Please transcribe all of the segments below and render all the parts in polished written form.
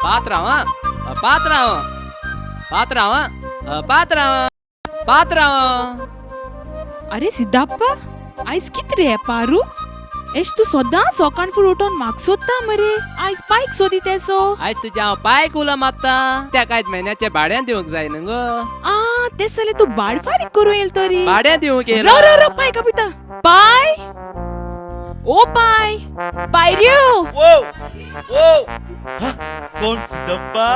पात्रांव अरे सिद्धप्पा आयज कित रे पारू एश तू सदां सकाळ फुडें उठोन म्हाका सोदता मरे आयज पायक सोदीत एसो आयज तुज्या हांव पायक उलो मारता त्या कांयच म्हयन्याचे भाड्यान दिवंक जाय न्हू गो आ ते जाल्यार तू भाड फारीक करूं येल तरी भाड्यान दिवंक येयला रो पाय कपिता पाय ओ पाय पायऱ्यो कोण सिद्धप्पा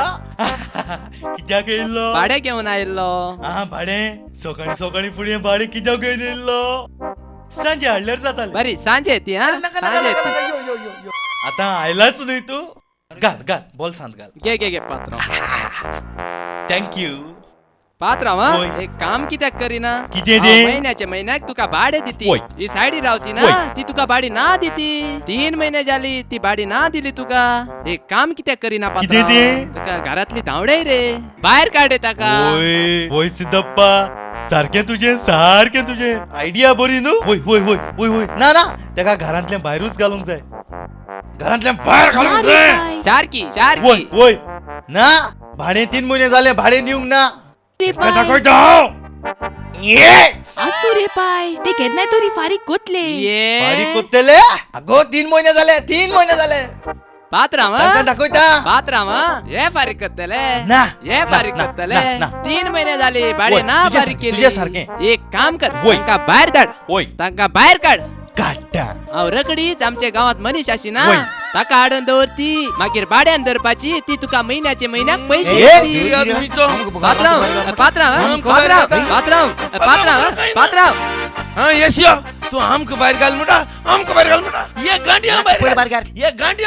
कित्याक येयल्लो भाडे घेवन आयिल्लो भाडे सकाळी सकाळी फुडें भाडे कित्याक घेवन येयल्लो सांजे हाडल्यार जातालें बरी सांजे येती सांजे येती आतां आयलाच न्हय तूं घाल बोल सांत घाल घे पात्रांव थँक्यू पात्रांव होय. एक काम कित्याक करिना कितें ते? हांव म्हयन्याचे म्हयन्याक तुका भाडे दिती होय. ही सायडी रावती ना होय. ती तुका भाडी ना दिती 3 महिने जाली ती भाडी ना दिली तुका एक काम कित्याक करिना कितें पात्रांव ते? तुका घरातली धांवडय रे भायर काडे ताका ओय सिद्धप्पा सारकें तुजें आयडिया बरी न्हू वय ना तेका घरांतल्यान भायरूच घालूंक जाय घरांतल्यान भायर घालूंक जाय सारकी वय ना भाडे 3 महिने जाले भाडे दिवंक ना रे पाय दाखयता हांव आसू रे पाय ते केन्नाय तरी फारीक कोतले ये फारीक कोत्तेले अगो 3 महिने जाले पात्रांव दाखयता पात्रांव हे फारीक करतले ना, हे फारीक ना, करतले ना. 3 महिने जाली भाडे वय, ना तुझ्या- फारीक केली तुझ्या सारकें. एक काम कर वय. तांका भायर धाड वय तांका भायर काढ काडटा हांव रकडीच आमच्या गावात मनीस आशी ना वय. ताका हाडून दवरती मागीर भाड्यान धरपाची ती तुका म्हयन्याचे म्हयन्याक पैसे ए, दितली. पात्रांव हाँ यस यो तू आमक भायर घाल मुटा ये गांडिया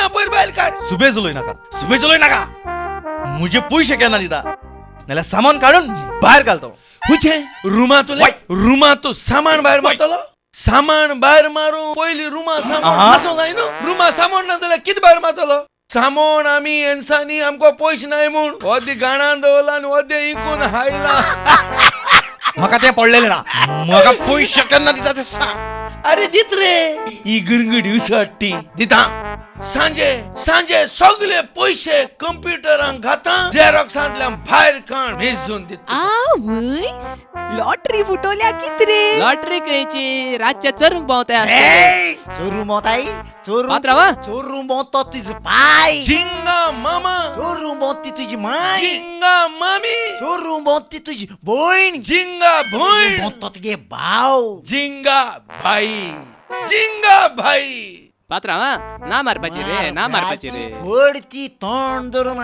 भायर काढ सुबे जुलोय नाका मुझे पयशे केन्ना दिता नाल्यार सामान काडून भायर घालतो हुचे रुमा तू सामान भायर मारतलो सामान भायर मारू पयली रुमा सामान आहा. असो जाय न्हू रुमा सामान ना जाल्यार कितें भायर मारतलो सामान आमी एनसानी आमको पयशे नाय म्हूण वद्दी गाणान दवरला आनी वद्दे इकून हायला म्हाका ते पडलेले ना म्हाका पयशे केन्ना दिता ते सांग अरे दित रे ही गणगडी उसट्टी दिता सांजे सगळे पैसे कंप्युटरान घाता झेरॉक्सांतल्यान भायर काढ मेजून दिता आवयस लॉटरी फुटोल्या कित रे लॉटरी खंयची रातचे चरूंक भोंवताय चोरू मोताई पात्रांव चोरू मोतो तुझ पाय झिंगा मामा चोरू मोती तुझी माय झिंगा मामी चोरू मोती तुझी बोईन झिंगा भोईण मोतो तुगे भाव झिंगा भाई पात्रांव ना मारपाची रे फोडती तोंड धरून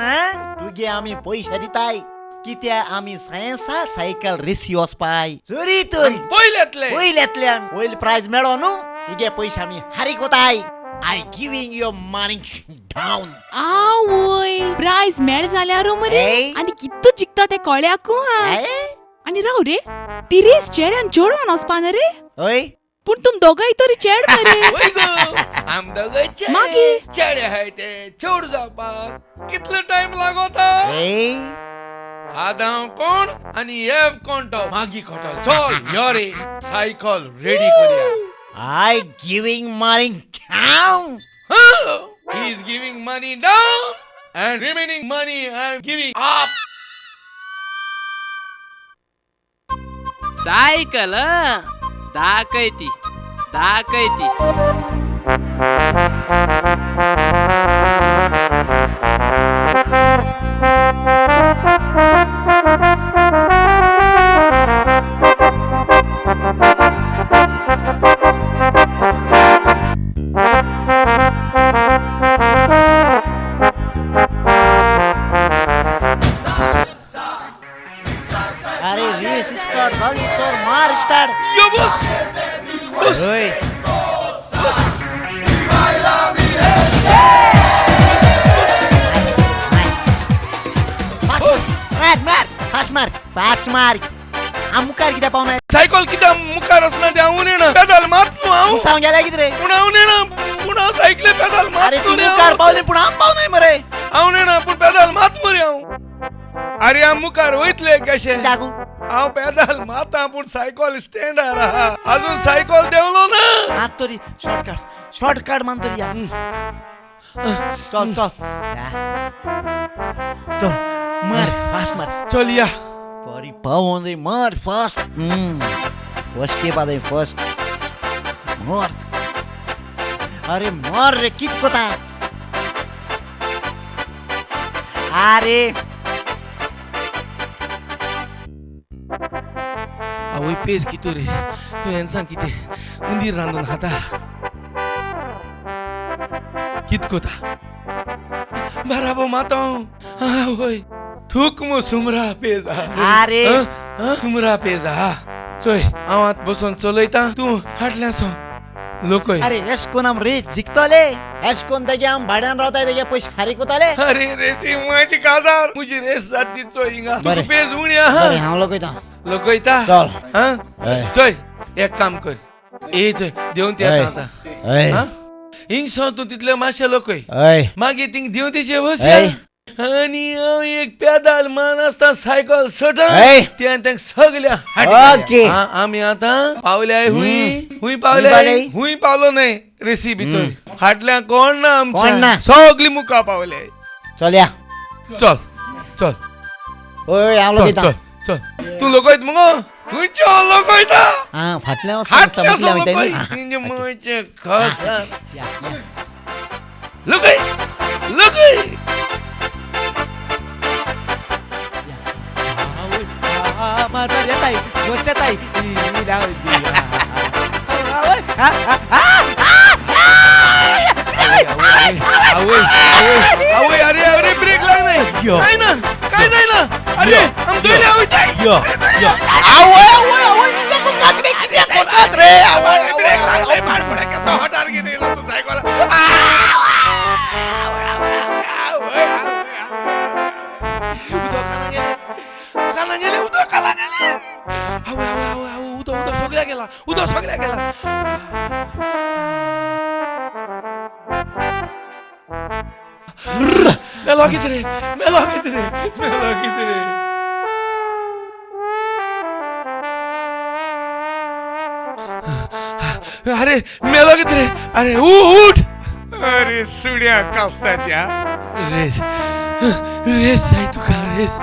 तुगे आम्ही पैसे दिताय कित्या आम्ही सायन्सा सायकल रेसी वचपाय चोरी तर पयल्यातले पयले प्राइज मेळो न्हू तुगे पैसे आम्ही हारीक वताय I giving your money down आवय प्राइज मेळ जाल्यार मरे ए? आणि कित्तू जिखता ते कळ्याकू आणि राव रे ती रेस चेड्यान चोडवान वचपा ना रे ओय पूण तुम दोगांय तरी चेड मरे आम दोघांचे मागी? चेडे हाय ते चोड जावपाक कितलो टाइम लागोता आदां कोण आणि एफ कोण तो मागी खोटल चल योरे सायकल रेडी करूया I giving money down he is giving money down and remaining money and giving up cycle दाखयती अरे रेस स्टार्ट झाली तर मार स्टार्ट yo boss ओय फास्ट मार मुखार कित्याक पावना सायकल कित्याक मुखार वचना ते हांव येना पेदाल मारतलो हांव सांग गेल्या कितें रे पूण हांव येना पूण हांव सायकले पेदाल अरे तू मारतलो मुखार पावले पूण हांव पावनाय मरे हांव येना पूण पेदाल मात मरे हांव अरे हांव मुखार वयतले कशें दागू हांव पेदाल मारता पूण सायकल स्टँडार आहा अजून सायकल देवलो ना हात तरी शॉर्टकट मान तरी या चल चल चल मार फास्ट मार चल या परी पाऊन रे मार फास्ट फर्स्ट स्टेप आदे फर्स्ट मार अरे मार रे कित कोता अरे आवय पेज कितो रे तू यांना किती उंदीर रांधून खाता कितकोता बराबर माता होय थूक मो सुमरा पेजा अरे सुमरा पेजा चोय आवात बसून चलयता तू हाटल्यासो लोकय अरे एश कोणाम रे जिकतले एश कोण तेगे आम भाड्यान रावताय तेगे पैसे हारी कोताले अरे रेसी माझी काजार मुझी रेस जाती चोयिंगा तू बरे. पेज उण्या अरे हाव लोकयता लोकयता चल हां ए. चोय एक काम कर ए चोय देऊन ते ए. आता ए हां हिंग सो तू तितले माशे लोकय ए मागे तिंग देऊन तेचे बस ए. आणि एक पेदाल मान असता सायकल सट ए. त्या सगळ्या ओके. आम्ही आता पावले आहे हुई हुई पावले पावले. हुई पावलो नाही रेसिपी तो हाटल्या कोण ना कोण ना? आमच्या सगळी मुका पावले आहे. चल या चल चल ओय हाव चल लोकयता चल चल तू लोक आहेत मग हुईच्या लोक आहेत हा फाटल्या हाटल्या मसला लोक म्हटलं आहेत तिंजे मोचे खस लोक लोक मार येत आहे गोष्ट येत आहे अरे अरे ब्रेक लाग नाही ना काय नाही ना अरे हम दोन आवत ब्रेक लागलाय मारपडा कसा हटार गेला तू सायकल उदो काना गेले उदो काना गेले उदो सगळ्या गेला मेलो किती रे अरे मेलो किती रे अरे उठ अरे सुड्या कास्ताच्या रेस रेस आहे तुका रेस